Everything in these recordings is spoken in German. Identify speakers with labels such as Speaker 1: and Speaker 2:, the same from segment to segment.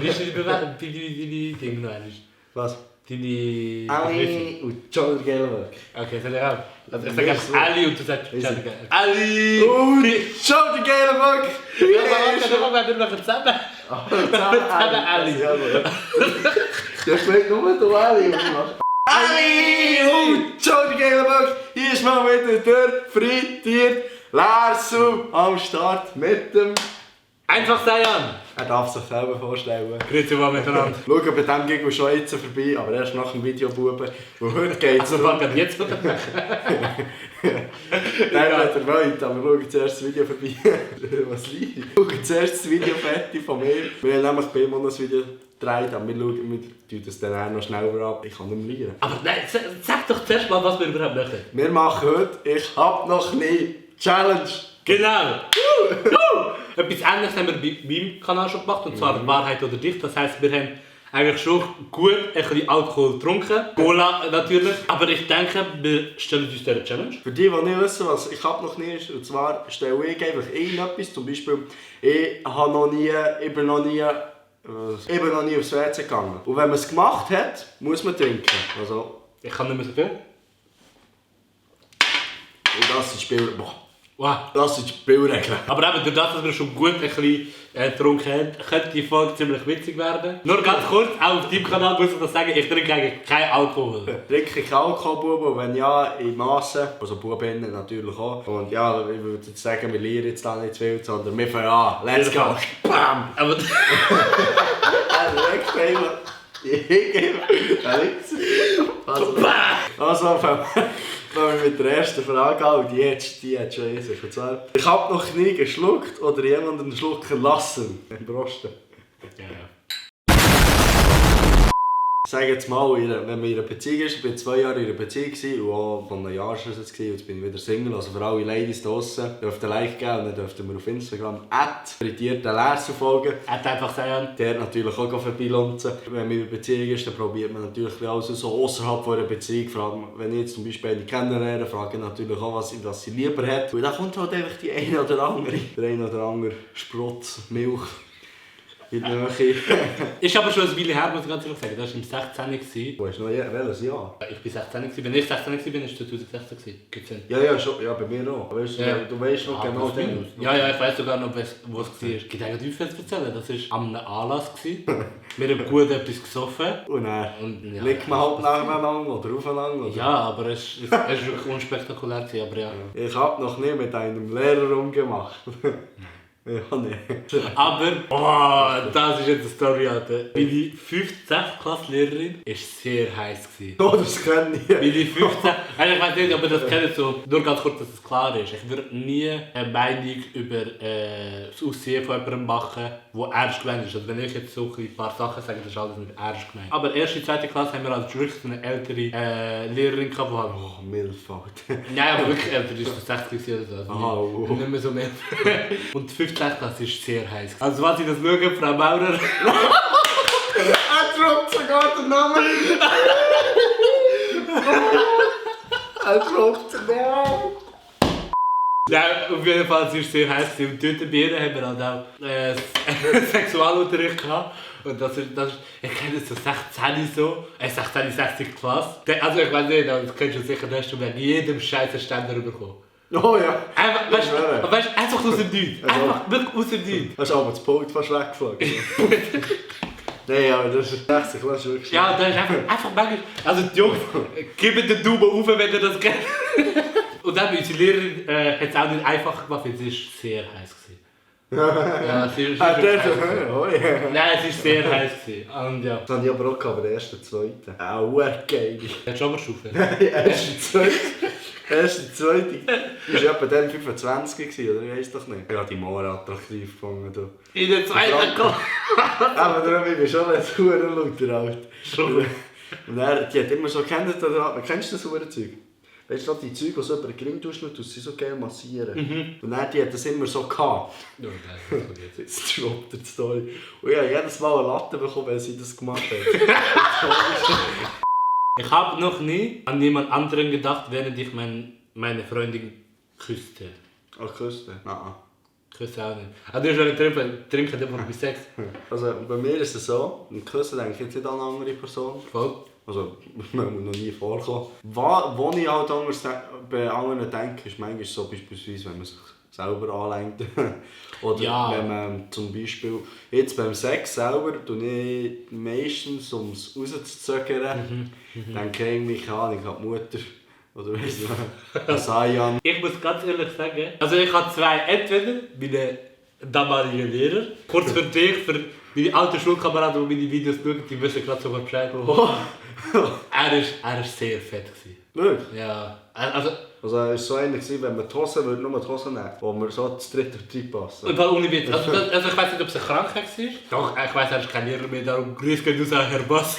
Speaker 1: Wie ist deine Ding noch einmal?
Speaker 2: Was?
Speaker 1: Deine...
Speaker 2: Ali und John Gelberg.
Speaker 1: Okay, soll ich auch? Also ich sage einfach Ali und du sagst John Gelberg. Ali!
Speaker 2: Und John Gelberg!
Speaker 1: Ja, aber warte, wir machen zusammen. Zusammen Ali.
Speaker 2: Ja, ich will nur du Ali. Ali und John Gelberg! Hier ist mal wieder der frittiert Larsu am Start mit dem...
Speaker 1: Einfach sein, Jan.
Speaker 2: Er darf sich selber vorstellen.
Speaker 1: Grüezi mal miteinander.
Speaker 2: Schau, bei diesem Gig schon jetzt vorbei, aber erst nach dem Videobuben. Wo heute geht es
Speaker 1: Also fangen wir jetzt an.
Speaker 2: Der hat er wollt, aber schau zuerst das Video vorbei. Was liegt? Schau zuerst das Video fertig von mir. Wir haben nämlich bei ihm auch noch ein Video gedreht, aber wir tun das dann auch noch schneller ab. Ich kann nicht mehr lernen.
Speaker 1: Aber nein, sag doch zuerst mal, was wir überhaupt möchten.
Speaker 2: Wir machen heute «Ich hab noch nie» Challenge.
Speaker 1: Genau! Etwas Ähnliches haben wir bei meinem Kanal schon gemacht, und zwar Wahrheit oder Dicht. Das heisst, wir haben eigentlich schon gut ein bisschen Alkohol getrunken. Cola natürlich. Aber ich denke, wir stellen uns dieser Challenge.
Speaker 2: Für die nicht wissen, was «Ich hab noch nie» ist, und zwar stelle ich einfach etwas, zum Beispiel ich bin noch nie aufs WC gegangen. Und wenn man es gemacht hat, muss man trinken. Also,
Speaker 1: Ich kann nicht mehr so viel.
Speaker 2: und das ist Spiel... Boah.
Speaker 1: Wow.
Speaker 2: Das sind die Spielregeln.
Speaker 1: Aber eben durch das, dass wir schon gut ein bisschen getrunken haben, könnte die Folge ziemlich witzig werden. Nur ganz kurz, auch auf deinem Kanal muss ich das sagen, ich trinke eigentlich keinen Alkohol.
Speaker 2: Trinke ich Alkohol, Buben? Und wenn ja, in Massen. Also Buben natürlich auch. Und ja, ich würde jetzt sagen, wir lernen jetzt da nicht zu viel, sondern wir fangen an. Let's go! Bam!
Speaker 1: Aber...
Speaker 2: Also, fangen wir mit der ersten Frage an, und die hat schon easy. Und zwar, ich habe noch nie geschluckt oder jemanden schlucken lassen. Im Brosten.
Speaker 1: Ja.
Speaker 2: Ich sage jetzt mal, wenn man in einer Beziehung ist, ich war 2 Jahre in einer Beziehung und auch von einem Jahr war es jetzt, und jetzt bin ich wieder Single. Also für alle Ladies draussen, dürft ihr Like geben, und dann dürft ihr mir auf Instagram @frittierte folgen.
Speaker 1: Einfach sagen.
Speaker 2: Der hat natürlich auch vorbeilunzen. Wenn man in einer Beziehung ist, dann probiert man natürlich alles so außerhalb einer Beziehung. Vor allem, wenn ich jetzt zum Beispiel eine kennenlerne, frage ich natürlich auch, was sie lieber hat. Und dann kommt halt einfach die eine oder andere. Der eine oder andere Sprotz, Milch. In der Nähe.
Speaker 1: Ist aber schon ein Weile her, muss ich ganz ehrlich sagen. Das war im 16.
Speaker 2: Wo hast du noch welches Jahr?
Speaker 1: Ich war 16. Wenn ich 16 war, war es 2016. Gibt's einen?
Speaker 2: Ja, schon. Ja, bei mir auch. Weißt,
Speaker 1: Ja.
Speaker 2: Du weißt noch genau den.
Speaker 1: Ja, ich weiss sogar noch, wo es war. Gibt eigentlich viel zu erzählen. Das war an einem Anlass. Wir haben gut etwas gesoffen.
Speaker 2: Und dann
Speaker 1: Ja,
Speaker 2: liegt man halt nacheinander oder aufeinander. Oder?
Speaker 1: Ja, aber es war wirklich unspektakulär. Aber ja.
Speaker 2: Ich habe noch nie mit einem Lehrer rumgemacht. Ja, nicht.
Speaker 1: Aber, das ist jetzt eine Story, Alter. Meine 5. Klassenlehrerin war sehr heiß.
Speaker 2: Oh, das kenne ich.
Speaker 1: Meine 15... Also ich weiß nicht, ob ihr das kennt, so, nur ganz kurz, dass es klar ist. Ich würde nie eine Meinung über das Aussehen von jemandem machen, der ernst gemeint ist. Also wenn ich jetzt so ein paar Sachen sage, das ist alles nicht ernst gemeint. Aber erst in der 2. Klasse haben wir als wirklich eine ältere Lehrerin gehabt, die halt...
Speaker 2: Oh, Milfalt.
Speaker 1: Nein, aber wirklich älter, die ist 60 oder so. Also
Speaker 2: Oh.
Speaker 1: nicht mehr so mehr. Und die 5. Klasse ist sehr heiß. Also was ich das schaue, Frau Maurer...
Speaker 2: Er droppt sogar den Namen! Er droppt den Namen!
Speaker 1: Ja, auf jeden Fall, sie war sehr heiß. Und dort bei ihr haben wir halt auch Sexualunterricht gehabt. Und das ist, ich kenne das so 16 so, 60 Klasse. Also ich weiß nicht, das kennst du sicher, hast du wegen jedem Scheiß einen Ständer bekommen.
Speaker 2: Oh ja!
Speaker 1: Einfach, weißt, einfach aus dem Nichts. Einfach wirklich aus dem Nichts.
Speaker 2: Hast du aber das Punkt fast weggeflogen. Nein, aber das ist 60, das ist wirklich...
Speaker 1: Ja, das ist einfach manchmal... Also die Jungs, gebt den Daumen auf, wenn ihr das kennt. Und dann unsere Lehrerin hat es auch nicht einfach gemacht, weil sie war sehr heiß. Ja, sie ist heiß. Nein, sie war sehr heiß. Und ja.
Speaker 2: Das habe ich aber auch gehabt, bei der ersten, zweiten. Auch geil.
Speaker 1: Hättest du Oberstufe?
Speaker 2: Erste, zweite. Du warst etwa dann 25 oder weißt doch nicht? Ja, die Mauer attraktiv gefunden. Du.
Speaker 1: In der 2. Klasse.
Speaker 2: Aber darum, ich bin schon ein Hurenlauter alt. Und er, die hat immer so, kennst du das Hurenzeug? Weißt du, die Züge, die so über den Grill tust, du sie so gerne massieren. Und dann, die hat das immer so gehabt. Jetzt droppt die Story. Und ich habe jedes Mal eine Latte bekommen, wenn sie das gemacht hat.
Speaker 1: Ich habe noch nie an jemand anderen gedacht, während ich meine Freundin küsste.
Speaker 2: Ach, Küste? Nein.
Speaker 1: Ich weiß auch nicht. Aber du hast ja nicht trinken immer bei Sex.
Speaker 2: Also bei mir ist es so, im Küssen denke ich jetzt nicht an eine andere Person.
Speaker 1: Voll.
Speaker 2: Also, mir muss noch nie vorkommen. Wo ich halt anders bei anderen denke, ist manchmal so beispielsweise, wenn man sich selber anlenkt. Oder
Speaker 1: Ja.
Speaker 2: wenn man zum Beispiel, jetzt beim Sex selber, tue ich meistens, um es rauszuzögern, denke ich irgendwie, keine Ahnung, an die Mutter. Oder weißt du, an Sayan.
Speaker 1: Ich muss ganz ehrlich sagen, also ich habe zwei, entweder meine damaligen Lehrer, kurz für dich, für meine alten Schulkameraden, die meine Videos schauen, die wissen gerade so Bescheid. Er ist sehr fett gewesen.
Speaker 2: Wirklich?
Speaker 1: Ja, also...
Speaker 2: Also es war so einer, wenn man die Hose würde, nur die Hose nehmen, wo man so das dritte reinpassen.
Speaker 1: Und ohne Witz. Also ich weiß nicht, ob es eine Krankheit war. Doch, ich weiss, er ist kein Lehrer mehr, darum grüß geht aus Herr Bass.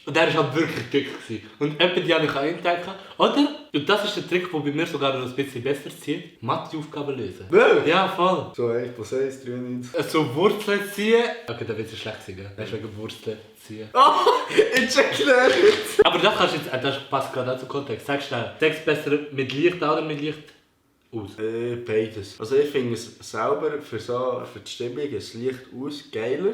Speaker 1: Und er war halt wirklich dick gewesen. Und etwa die habe ich auch entdeckt. Oder, und das ist der Trick, der bei mir sogar noch ein bisschen besser zieht, Mathe-Aufgaben lösen.
Speaker 2: Wirklich?
Speaker 1: Ja, voll.
Speaker 2: So 1 plus 1, 93.
Speaker 1: So Wurzeln ziehen. Okay, da wird es schlecht sein, gell? Weißt du, wegen Wurzeln ziehen.
Speaker 2: Oh, ich erkläre jetzt!
Speaker 1: Aber das kannst du jetzt, das passt gerade auch zum Kontext. Sag schnell, Sex besser mit Licht an oder mit Licht aus?
Speaker 2: Beides. Also ich finde es selber für die Stimmung das Licht aus geiler.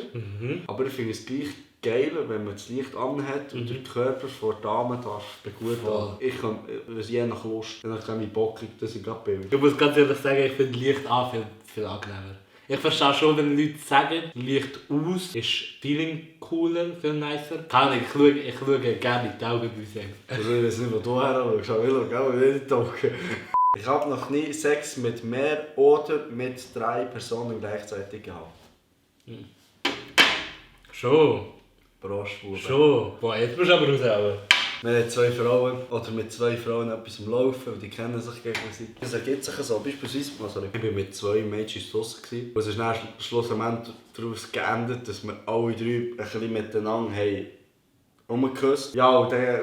Speaker 2: Aber ich finde es gleich geiler, wenn man das Licht anhat und den Körper von der Dame darf begutachten. Ich kann, je nach Lust, je nachdem wie bockig das ich gerade bin.
Speaker 1: Ich muss ganz ehrlich sagen, ich finde Licht an viel angenehmer. Ich verstehe schon, wenn Leute sagen, Licht aus ist Feeling cooler, viel nicer. Ich schaue gerne in die Augen bei Sex.
Speaker 2: Also ich weiß nicht, wo du her schaust, aber ich schaue auch nicht tauchen. Ich habe noch nie Sex mit mehr oder mit 3 Personen gleichzeitig gehabt.
Speaker 1: Schon.
Speaker 2: Prost, Bube.
Speaker 1: Schon. Boah, jetzt musst du aber raushauen.
Speaker 2: Wir haben 2 Frauen, oder mit 2 Frauen etwas am Laufen, und die kennen sich gegenseitig. Es ergibt sich so, beispielsweise, also ich war mit 2 Mädchen draussen. Und es ist dann schlussendlich daraus geendet, dass wir alle 3 ein bisschen miteinander haben rumgeküsst. Ja, und dann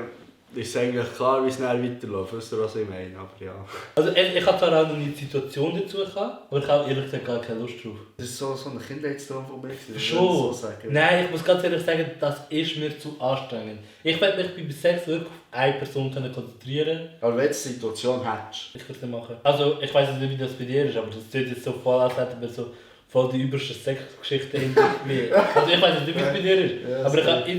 Speaker 2: ist eigentlich klar, wie es dann weiterläuft. Weißt du, was ich meine? Aber ja.
Speaker 1: Also ich habe zwar auch noch nie die Situation dazu gehabt, aber ich habe ehrlich gesagt gar keine Lust drauf.
Speaker 2: Das ist so ein Kindheitstraum von mir.
Speaker 1: Schon.
Speaker 2: So sagen.
Speaker 1: Nein, ich muss ganz ehrlich sagen, das ist mir zu anstrengend. Ich werde mich bei Sex wirklich auf eine Person konzentrieren.
Speaker 2: Aber wenn du die Situation hättest.
Speaker 1: Ich würde es nicht machen. Also ich weiß nicht, wie das bei dir ist, aber das sieht jetzt so voll aus, als hätten wir so voll die übelsten Sexgeschichten hinter mir. Also ich weiß nicht, wie es bei dir ist.
Speaker 2: Ja,
Speaker 1: aber ich habe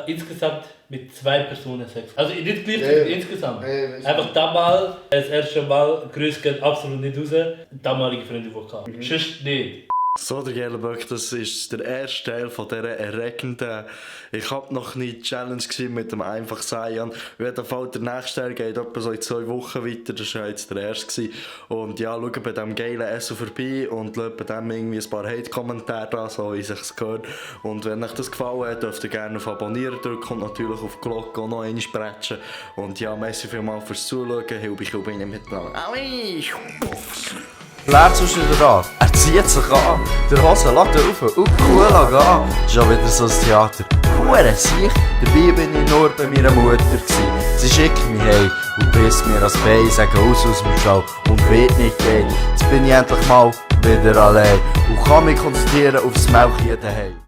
Speaker 1: insgesamt mit 2 Personen Sex. Also nicht gleichzeitig, insgesamt. Einfach damals, das erste Mal, Grüße gehen absolut nicht raus, damalige Freunde, die ich hatte. Sonst nicht.
Speaker 2: So, der Gellenböck, das ist der erste Teil von dieser erregenden. Ich habe noch nie die Challenge gesehen mit dem einfach Sayan. Auf jeden Fall, der nächste Teil geht etwa so in 2 Wochen weiter. Das war jetzt der erste. Und ja, schaut bei diesem geilen Essen vorbei und schaut bei dem irgendwie ein paar Hate-Kommentare an, so wie es sich gehört. Und wenn euch das gefallen hat, dürft ihr gerne auf Abonnieren drücken und natürlich auf die Glocke auch noch einmal sprätschen. Und ja, merci vielmals fürs Zuschauen. Hilbi miteinander. Aui!
Speaker 3: Blärt sonst wieder an. Er zieht sich an, der Hose lässt er rauf und cool gehen. Schon wieder so ein Theater. Hure sich, dabei bin ich nur bei meiner Mutter gsi. Sie schickt mich heim und bisst mir ans Bein, sagt aus dem Stall und wird nicht gehen. Jetzt bin ich endlich mal wieder allein und kann mich konzentrieren aufs Melkchen daheim.